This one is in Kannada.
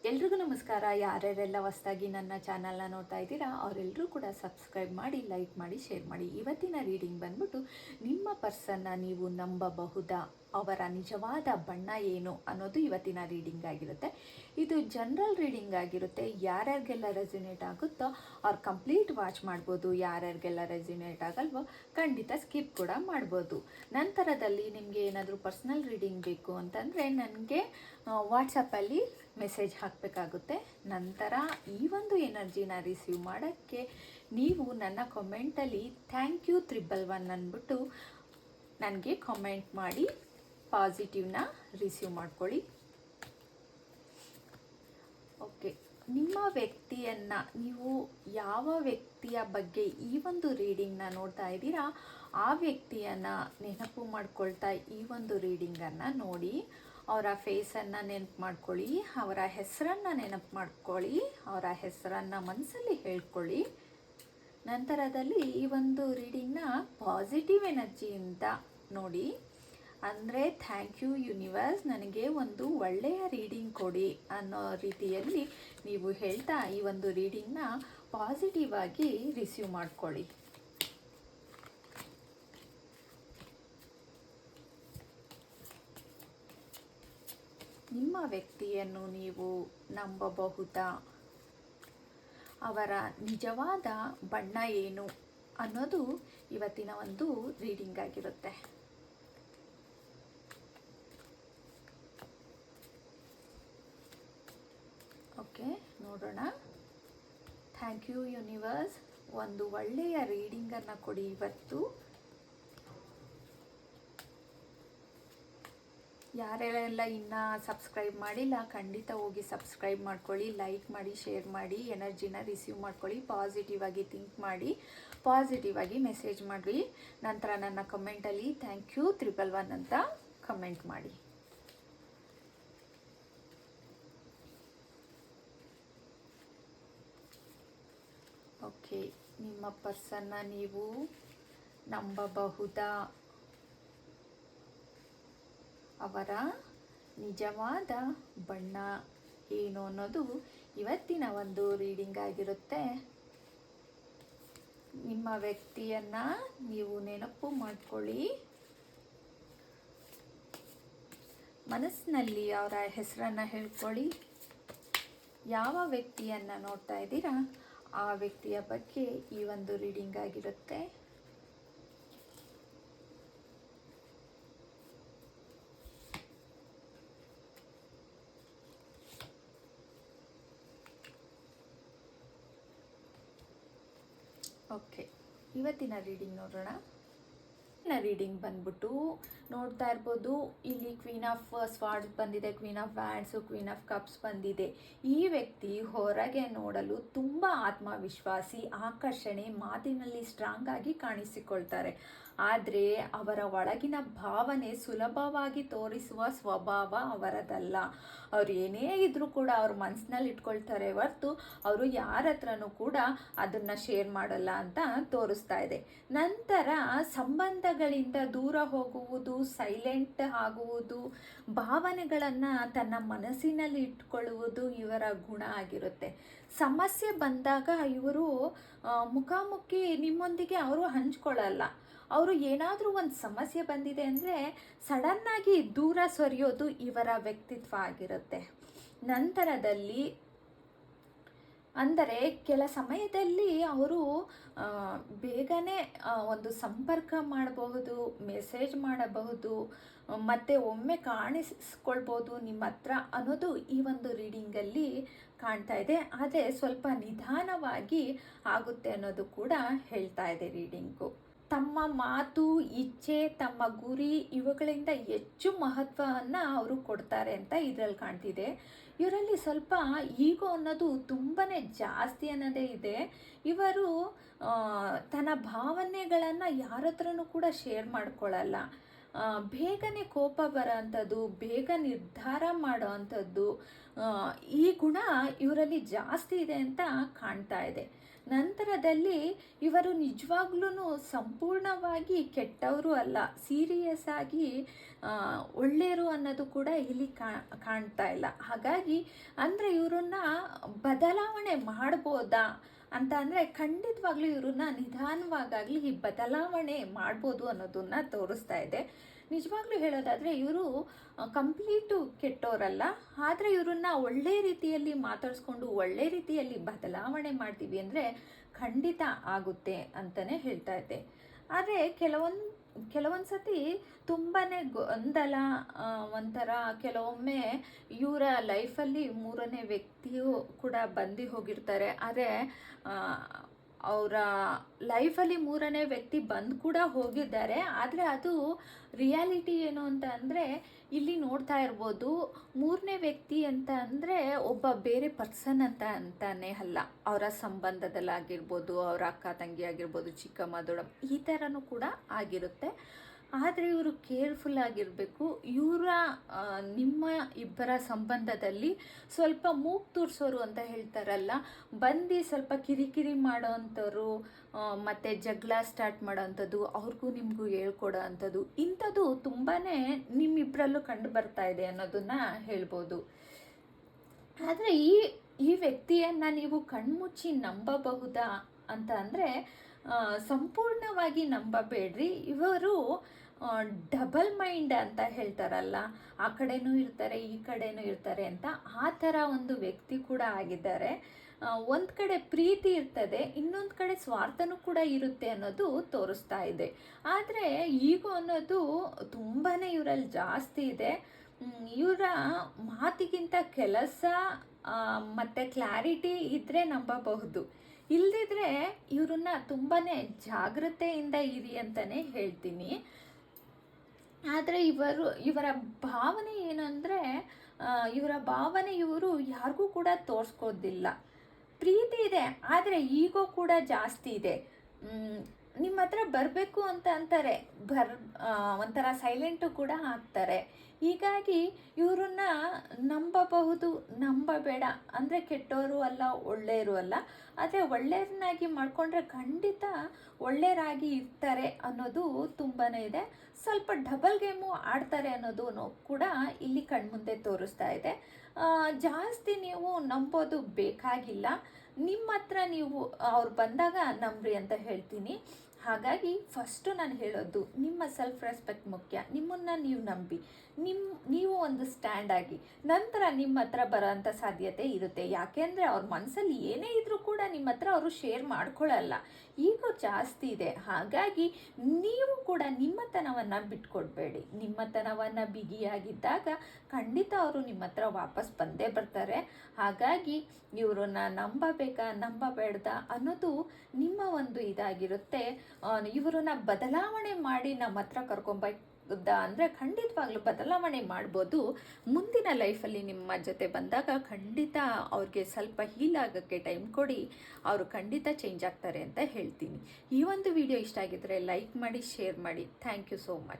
ಎಲ್ರಿಗೂ ನಮಸ್ಕಾರ. ಯಾರ್ಯಾರೆಲ್ಲ ಹೊಸದಾಗಿ ನನ್ನ ಚಾನಲ್ನ ನೋಡ್ತಾ ಇದ್ದೀರಾ ಅವರೆಲ್ಲರೂ ಕೂಡ ಸಬ್ಸ್ಕ್ರೈಬ್ ಮಾಡಿ, ಲೈಕ್ ಮಾಡಿ, ಶೇರ್ ಮಾಡಿ. ಇವತ್ತಿನ ರೀಡಿಂಗ್ ಬಂದ್ಬಿಟ್ಟು ನಿಮ್ಮ ಪರ್ಸನ್ನ ನೀವು ನಂಬಬಹುದಾ, ಅವರ ನಿಜವಾದ ಬಣ್ಣ ಏನು ಅನ್ನೋದು ಇವತ್ತಿನ ರೀಡಿಂಗ್ ಆಗಿರುತ್ತೆ. ಇದು ಜನರಲ್ ರೀಡಿಂಗ್ ಆಗಿರುತ್ತೆ. ಯಾರ್ಯಾರಿಗೆಲ್ಲ ರೆಸಿನೇಟ್ ಆಗುತ್ತೋ ಅವ್ರು ಕಂಪ್ಲೀಟ್ ವಾಚ್ ಮಾಡ್ಬೋದು. ಯಾರ್ಯಾರಿಗೆಲ್ಲ ರೆಸಿನೇಟ್ ಆಗಲ್ವೋ ಖಂಡಿತ ಸ್ಕಿಪ್ ಕೂಡ ಮಾಡ್ಬೋದು. ನಂತರದಲ್ಲಿ ನಿಮಗೆ ಏನಾದರೂ ಪರ್ಸ್ನಲ್ ರೀಡಿಂಗ್ ಬೇಕು ಅಂತಂದರೆ ನನಗೆ ವಾಟ್ಸಪ್ಪಲ್ಲಿ ಮೆಸೇಜ್ ಹಾಕಬೇಕಾಗುತ್ತೆ. ನಂತರ ಈ ಒಂದು ಎನರ್ಜಿನ ರಿಸೀವ್ ಮಾಡೋಕ್ಕೆ ನೀವು ನನ್ನ ಕಮೆಂಟಲ್ಲಿ ಥ್ಯಾಂಕ್ ಯು 111 ಅಂದ್ಬಿಟ್ಟು ನನಗೆ ಕಮೆಂಟ್ ಮಾಡಿ ಪಾಸಿಟಿವ್ನ ರಿಸೀವ್ ಮಾಡ್ಕೊಳ್ಳಿ. ಓಕೆ, ನಿಮ್ಮ ವ್ಯಕ್ತಿಯನ್ನು ನೀವು ಯಾವ ವ್ಯಕ್ತಿಯ ಬಗ್ಗೆ ಈ ಒಂದು ರೀಡಿಂಗ್ನ ನೋಡ್ತಾ ಇದ್ದೀರಾ ಆ ವ್ಯಕ್ತಿಯನ್ನು ನೆನಪು ಮಾಡ್ಕೊಳ್ತಾ ಈ ಒಂದು ರೀಡಿಂಗನ್ನು ನೋಡಿ. ಅವರ ಫೇಸನ್ನು ನೆನಪು ಮಾಡ್ಕೊಳ್ಳಿ, ಅವರ ಹೆಸರನ್ನು ನೆನಪು ಮಾಡ್ಕೊಳ್ಳಿ, ಅವರ ಹೆಸರನ್ನು ಮನಸ್ಸಲ್ಲಿ ಹೇಳ್ಕೊಳ್ಳಿ. ನಂತರದಲ್ಲಿ ಈ ಒಂದು ರೀಡಿಂಗ್ನ ಪಾಸಿಟಿವ್ ಎನರ್ಜಿಯಿಂದ ನೋಡಿ. ಅಂದರೆ ಥ್ಯಾಂಕ್ ಯು ಯೂನಿವರ್ಸ್, ನನಗೆ ಒಂದು ಒಳ್ಳೆಯ ರೀಡಿಂಗ್ ಕೊಡಿ ಅನ್ನೋ ರೀತಿಯಲ್ಲಿ ನೀವು ಹೇಳ್ತಾ ಈ ಒಂದು ರೀಡಿಂಗ್ನ ಪಾಸಿಟಿವ್ ಆಗಿ ರಿಸೀವ್ ಮಾಡ್ಕೊಳ್ಳಿ. ನಿಮ್ಮ ವ್ಯಕ್ತಿಯನ್ನು ನೀವು ನಂಬಬಹುದಾ, ಅವರ ನಿಜವಾದ ಬಣ್ಣ ಏನು ಅನ್ನೋದು ಇವತ್ತಿನ ಒಂದು ರೀಡಿಂಗ್ ಆಗಿರುತ್ತೆ. ಓಕೆ, ನೋಡೋಣ. ಥ್ಯಾಂಕ್ ಯು ಯೂನಿವರ್ಸ್, ಒಂದು ಒಳ್ಳೆಯ ರೀಡಿಂಗನ್ನು ಕೊಡಿ ಇವತ್ತು. ಯಾರೆಲ್ಲ ಇನ್ನೂ ಸಬ್ಸ್ಕ್ರೈಬ್ ಮಾಡಿಲ್ಲ ಖಂಡಿತ ಹೋಗಿ ಸಬ್ಸ್ಕ್ರೈಬ್ ಮಾಡ್ಕೊಳ್ಳಿ, ಲೈಕ್ ಮಾಡಿ, ಶೇರ್ ಮಾಡಿ, ಎನರ್ಜಿನ ರಿಸೀವ್ ಮಾಡ್ಕೊಳ್ಳಿ. ಪಾಸಿಟಿವ್ ಆಗಿ ಥಿಂಕ್ ಮಾಡಿ, ಪಾಸಿಟಿವ್ ಆಗಿ ಮೆಸೇಜ್ ಮಾಡಿ. ನಂತರ ನನ್ನ ಕಮೆಂಟಲ್ಲಿ ಥ್ಯಾಂಕ್ ಯು 111 ಅಂತ ಕಮೆಂಟ್ ಮಾಡಿ. ಓಕೆ, ನಿಮ್ಮ ಪರ್ಸನ್ನ ನೀವು ನಂಬಬಹುದಾ, ಅವರ ನಿಜವಾದ ಬಣ್ಣ ಏನು ಅನ್ನೋದು ಇವತ್ತಿನ ಒಂದು ರೀಡಿಂಗ್ ಆಗಿರುತ್ತೆ. ನಿಮ್ಮ ವ್ಯಕ್ತಿಯನ್ನು ನೀವು ನೆನಪು ಮಾಡ್ಕೊಳ್ಳಿ, ಮನಸ್ಸಿನಲ್ಲಿ ಅವರ ಹೆಸರನ್ನು ಹೇಳ್ಕೊಳ್ಳಿ. ಯಾವ ವ್ಯಕ್ತಿಯನ್ನು ನೋಡ್ತಾ ಇದ್ದೀರಾ ಆ ವ್ಯಕ್ತಿಯ ಬಗ್ಗೆ ಈ ಒಂದು ರೀಡಿಂಗ್ ಆಗಿರುತ್ತೆ. ಓಕೆ, ಇವತ್ತಿನ ರೀಡಿಂಗ್ ನೋಡೋಣ. ರೀಡಿಂಗ್ ಬಂದ್ಬಿಟ್ಟು ನೋಡ್ತಾ ಇರ್ಬೋದು, ಇಲ್ಲಿ ಕ್ವೀನ್ ಆಫ್ ಸ್ವಾರ್ಡ್ಸ್ ಬಂದಿದೆ, queen of wands, queen of cups ಬಂದಿದೆ. ಈ ವ್ಯಕ್ತಿ ಹೊರಗೆ ನೋಡಲು ತುಂಬ ಆತ್ಮವಿಶ್ವಾಸಿ, ಆಕರ್ಷಣೆ, ಮಾತಿನಲ್ಲಿ ಸ್ಟ್ರಾಂಗ್ ಆಗಿ ಕಾಣಿಸಿಕೊಳ್ತಾರೆ. ಆದರೆ ಅವರ ಒಳಗಿನ ಭಾವನೆ ಸುಲಭವಾಗಿ ತೋರಿಸುವ ಸ್ವಭಾವ ಅವರದಲ್ಲ. ಅವ್ರು ಏನೇ ಇದ್ರೂ ಕೂಡ ಅವ್ರ ಮನಸ್ಸಿನಲ್ಲಿ ಇಟ್ಕೊಳ್ತಾರೆ ಹೊರತು ಅವರು ಯಾರ ಹತ್ರನೂ ಕೂಡ ಅದನ್ನು ಶೇರ್ ಮಾಡಲ್ಲ ಅಂತ ತೋರಿಸ್ತಾ ಇದೆ. ನಂತರ ಸಂಬಂಧಗಳಿಂದ ದೂರ ಹೋಗುವುದು, ಸೈಲೆಂಟ್ ಆಗುವುದು, ಭಾವನೆಗಳನ್ನು ತನ್ನ ಮನಸ್ಸಿನಲ್ಲಿ ಇಟ್ಕೊಳ್ಳುವುದು ಇವರ ಗುಣ ಆಗಿರುತ್ತೆ. ಸಮಸ್ಯೆ ಬಂದಾಗ ಇವರು ಮುಖಾಮುಖಿ ನಿಮ್ಮೊಂದಿಗೆ ಅವರು ಹಂಚ್ಕೊಳ್ಳಲ್ಲ. ಅವರು ಏನಾದರೂ ಒಂದು ಸಮಸ್ಯೆ ಬಂದಿದೆ ಅಂದರೆ ಸಡನ್ನಾಗಿ ದೂರ ಸರಿಯೋದು ಇವರ ವ್ಯಕ್ತಿತ್ವ ಆಗಿರುತ್ತೆ. ನಂತರದಲ್ಲಿ ಅಂದರೆ ಕೆಲ ಸಮಯದಲ್ಲಿ ಅವರು ಬೇಗನೆ ಒಂದು ಸಂಪರ್ಕ ಮಾಡಬಹುದು, ಮೆಸೇಜ್ ಮಾಡಬಹುದು, ಮತ್ತು ಒಮ್ಮೆ ಕಾಣಿಸ್ಕೊಳ್ಬೋದು ನಿಮ್ಮ ಹತ್ರ ಅನ್ನೋದು ಈ ಒಂದು ರೀಡಿಂಗಲ್ಲಿ ಕಾಣ್ತಾ ಇದೆ. ಆದರೆ ಸ್ವಲ್ಪ ನಿಧಾನವಾಗಿ ಆಗುತ್ತೆ ಅನ್ನೋದು ಕೂಡ ಹೇಳ್ತಾ ಇದೆ ರೀಡಿಂಗು. ತಮ್ಮ ಮಾತು, ಇಚ್ಛೆ, ತಮ್ಮ ಗುರಿ ಇವುಗಳಿಂದ ಹೆಚ್ಚು ಮಹತ್ವವನ್ನು ಅವರು ಕೊಡ್ತಾರೆ ಅಂತ ಇದರಲ್ಲಿ ಕಾಣ್ತಿದೆ. ಇವರಲ್ಲಿ ಸ್ವಲ್ಪ ಈಗೋ ಅನ್ನೋದು ತುಂಬಾ ಜಾಸ್ತಿ ಅನ್ನೋದೇ ಇದೆ. ಇವರು ತನ್ನ ಭಾವನೆಗಳನ್ನು ಯಾರ ಹತ್ರನೂ ಕೂಡ ಶೇರ್ ಮಾಡ್ಕೊಳ್ಳಲ್ಲ. ಬೇಗನೆ ಕೋಪ ಬರೋ ಅಂಥದ್ದು, ಬೇಗ ನಿರ್ಧಾರ ಮಾಡೋ ಅಂಥದ್ದು, ಈ ಗುಣ ಇವರಲ್ಲಿ ಜಾಸ್ತಿ ಇದೆ ಅಂತ ಕಾಣ್ತಾ ಇದೆ. ನಂತರದಲ್ಲಿ ಇವರು ನಿಜವಾಗ್ಲೂ ಸಂಪೂರ್ಣವಾಗಿ ಕೆಟ್ಟವರು ಅಲ್ಲ, ಸೀರಿಯಸ್ ಆಗಿ ಒಳ್ಳೆಯರು ಅನ್ನೋದು ಕೂಡ ಇಲ್ಲಿ ಕಾಣ್ತಾ ಇಲ್ಲ. ಹಾಗಾಗಿ ಅಂದರೆ ಇವರನ್ನ ಬದಲಾವಣೆ ಮಾಡ್ಬೋದಾ ಅಂತ ಅಂದರೆ ಖಂಡಿತವಾಗ್ಲೂ ಇವ್ರನ್ನ ನಿಧಾನವಾಗಲಿ ಈ ಬದಲಾವಣೆ ಮಾಡ್ಬೋದು ಅನ್ನೋದನ್ನ ತೋರಿಸ್ತಾ ಇದೆ. ನಿಜವಾಗ್ಲೂ ಹೇಳೋದಾದರೆ ಇವರು ಕಂಪ್ಲೀಟು ಕೆಟ್ಟವರಲ್ಲ, ಆದರೆ ಇವ್ರನ್ನ ಒಳ್ಳೆ ರೀತಿಯಲ್ಲಿ ಮಾತಾಡಿಸ್ಕೊಂಡು ಒಳ್ಳೆ ರೀತಿಯಲ್ಲಿ ಬದಲಾವಣೆ ಮಾಡ್ತೀವಿ ಅಂದರೆ ಖಂಡಿತ ಆಗುತ್ತೆ ಅಂತಲೇ ಹೇಳ್ತಾ ಇದ್ದೆ. ಆದರೆ ಕೆಲವೊಂದು ಸತಿ ತುಂಬಾ ಗೊಂದಲ, ಒಂಥರ ಕೆಲವೊಮ್ಮೆ ಇವರ ಲೈಫಲ್ಲಿ ಮೂರನೇ ವ್ಯಕ್ತಿಯು ಕೂಡ ಬಂದು ಹೋಗಿರ್ತಾರೆ. ಆದರೆ ಅವರ ಲೈಫಲ್ಲಿ ಮೂರನೇ ವ್ಯಕ್ತಿ ಬಂದು ಕೂಡ ಹೋಗಿದ್ದಾರೆ. ಆದರೆ ಅದು ರಿಯಾಲಿಟಿ ಏನು ಅಂತ ಅಂದರೆ ಇಲ್ಲಿ ನೋಡ್ತಾ ಇರ್ಬೋದು, ಮೂರನೇ ವ್ಯಕ್ತಿ ಅಂತ ಅಂದರೆ ಒಬ್ಬ ಬೇರೆ ಪರ್ಸನ್ ಅಂತಾನೆ ಅಲ್ಲ. ಅವರ ಸಂಬಂಧದಲ್ಲಾಗಿರ್ಬೋದು, ಅವರ ಅಕ್ಕ ತಂಗಿ ಆಗಿರ್ಬೋದು, ಚಿಕ್ಕಮ್ಮ ದೊಡ್ಡಮ್ಮ, ಈ ಥರನೂ ಕೂಡ ಆಗಿರುತ್ತೆ. ಆದರೆ ಇವರು ಕೇರ್ಫುಲ್ ಆಗಿರಬೇಕು. ನಿಮ್ಮ ಇಬ್ಬರ ಸಂಬಂಧದಲ್ಲಿ ಸ್ವಲ್ಪ ಮೂಗು ತೂರಿಸೋರು ಅಂತ ಹೇಳ್ತಾರಲ್ಲ, ಬಂದು ಸ್ವಲ್ಪ ಕಿರಿಕಿರಿ ಮಾಡೋ ಅಂಥವ್ರು, ಮತ್ತು ಜಗಳ ಸ್ಟಾರ್ಟ್ ಮಾಡೋ ಅಂಥದ್ದು, ಅವ್ರಿಗೂ ನಿಮಗೂ ಹೇಳ್ಕೊಡೋ ಅಂಥದ್ದು, ಇಂಥದ್ದು ತುಂಬಾ ನಿಮ್ಮಿಬ್ಬರಲ್ಲೂ ಕಂಡು ಬರ್ತಾ ಇದೆ ಅನ್ನೋದನ್ನು ಹೇಳ್ಬೋದು. ಆದರೆ ಈ ವ್ಯಕ್ತಿಯನ್ನು ನೀವು ಕಣ್ಮುಚ್ಚಿ ನಂಬಬಹುದಾ ಅಂತ ಅಂದರೆ ಸಂಪೂರ್ಣವಾಗಿ ನಂಬಬೇಡ್ರಿ. ಇವರು ಡಬಲ್ ಮೈಂಡ್ ಅಂತ ಹೇಳ್ತಾರಲ್ಲ, ಆ ಕಡೆನೂ ಇರ್ತಾರೆ ಈ ಕಡೆನೂ ಇರ್ತಾರೆ ಅಂತ, ಆ ಥರ ಒಂದು ವ್ಯಕ್ತಿ ಕೂಡ ಆಗಿದ್ದಾರೆ. ಒಂದು ಕಡೆ ಪ್ರೀತಿ ಇರ್ತದೆ, ಇನ್ನೊಂದು ಕಡೆ ಸ್ವಾರ್ಥನೂ ಕೂಡ ಇರುತ್ತೆ ಅನ್ನೋದು ತೋರಿಸ್ತಾ ಇದೆ. ಆದರೆ ಈಗೋ ಅನ್ನೋದು ತುಂಬಾ ಇವರಲ್ಲಿ ಜಾಸ್ತಿ ಇದೆ. ಇವರ ಮಾತಿಗಿಂತ ಕೆಲಸ ಮತ್ತು ಕ್ಲಾರಿಟಿ ಇದ್ದರೆ ನಂಬಬಹುದು, ಇಲ್ಲದಿದ್ದರೆ ಇವ್ರನ್ನ ತುಂಬಾ ಜಾಗ್ರತೆಯಿಂದ ಇರಿ ಅಂತಲೇ ಹೇಳ್ತೀನಿ. ಆದರೆ ಇವರ ಭಾವನೆ ಏನಂದರೆ ಇವರು ಯಾರಿಗೂ ಕೂಡ ತೋರಿಸ್ಕೋದಿಲ್ಲ. ಪ್ರೀತಿ ಇದೆ, ಆದರೆ ಈಗೋ ಕೂಡ ಜಾಸ್ತಿ ಇದೆ. ನಿಮ್ಮ ಹತ್ರ ಬರಬೇಕು ಅಂತ ಅಂತಾರೆ, ಒಂಥರ ಸೈಲೆಂಟು ಕೂಡ ಆಗ್ತಾರೆ. ಹೀಗಾಗಿ ಇವ್ರನ್ನ ನಂಬಬಹುದು, ನಂಬಬೇಡ ಅಂದರೆ ಕೆಟ್ಟವರು ಅಲ್ಲ, ಒಳ್ಳೆಯರು ಅಲ್ಲ. ಆದರೆ ಒಳ್ಳೆಯರನ್ನಾಗಿ ಮಾಡಿಕೊಂಡ್ರೆ ಖಂಡಿತ ಒಳ್ಳೆಯರಾಗಿ ಇರ್ತಾರೆ ಅನ್ನೋದು ತುಂಬಾ ಇದೆ. ಸ್ವಲ್ಪ ಡಬಲ್ ಗೇಮು ಆಡ್ತಾರೆ ಅನ್ನೋದು ಕೂಡ ಇಲ್ಲಿ ಕಣ್ಮುಂದೆ ತೋರಿಸ್ತಾ ಇದೆ. ಜಾಸ್ತಿ ನೀವು ನಂಬೋದು ಬೇಕಾಗಿಲ್ಲ. ನಿಮ್ಮ ಹತ್ರ ನೀವು ಅವ್ರು ಬಂದಾಗ ನಂಬ್ರಿ ಅಂತ ಹೇಳ್ತೀನಿ. ಹಾಗಾಗಿ ಫಸ್ಟು ನಾನು ಹೇಳೋದು, ನಿಮ್ಮ ಸೆಲ್ಫ್ ರೆಸ್ಪೆಕ್ಟ್ ಮುಖ್ಯ. ನಿಮ್ಮನ್ನು ನೀವು ನಂಬಿ, ನೀವು ಒಂದು ಸ್ಟ್ಯಾಂಡ್ ಆಗಿ, ನಂತರ ನಿಮ್ಮ ಹತ್ರ ಬರೋಂಥ ಸಾಧ್ಯತೆ ಇರುತ್ತೆ. ಯಾಕೆಂದರೆ ಅವ್ರ ಮನಸ್ಸಲ್ಲಿ ಏನೇ ಇದ್ರೂ ಕೂಡ ನಿಮ್ಮ ಹತ್ರ ಅವರು ಶೇರ್ ಮಾಡ್ಕೊಳ್ಳಲ್ಲ, ಈಗೋ ಜಾಸ್ತಿ ಇದೆ. ಹಾಗಾಗಿ ನೀವು ಕೂಡ ನಿಮ್ಮತನವನ್ನು ಬಿಟ್ಕೊಡ್ಬೇಡಿ. ನಿಮ್ಮತನವನ್ನು ಬಿಗಿಯಾಗಿದ್ದಾಗ ಖಂಡಿತ ಅವರು ನಿಮ್ಮ ಹತ್ರ ವಾಪಸ್ ಬಂದೇ ಬರ್ತಾರೆ. ಹಾಗಾಗಿ ಇವರನ್ನ ನಂಬಬೇಡ್ದ ಅನ್ನೋದು ನಿಮ್ಮ ಒಂದು ಇದಾಗಿರುತ್ತೆ. ಇವರನ್ನ ಬದಲಾವಣೆ ಮಾಡಿ ನಮ್ಮ ಹತ್ರ ಅಂದರೆ ಖಂಡಿತವಾಗ್ಲೂ ಬದಲಾವಣೆ ಮಾಡ್ಬೋದು. ಮುಂದಿನ ಲೈಫಲ್ಲಿ ನಿಮ್ಮ ಜೊತೆ ಬಂದಾಗ ಖಂಡಿತ ಅವ್ರಿಗೆ ಸ್ವಲ್ಪ ಹೀಲ್ ಆಗೋಕ್ಕೆ ಟೈಮ್ ಕೊಡಿ, ಅವರು ಖಂಡಿತ ಚೇಂಜ್ ಆಗ್ತಾರೆ ಅಂತ ಹೇಳ್ತೀನಿ. ಈ ಒಂದು ವಿಡಿಯೋ ಇಷ್ಟ ಆಗಿದ್ರೆ ಲೈಕ್ ಮಾಡಿ, ಶೇರ್ ಮಾಡಿ. Thank you so much.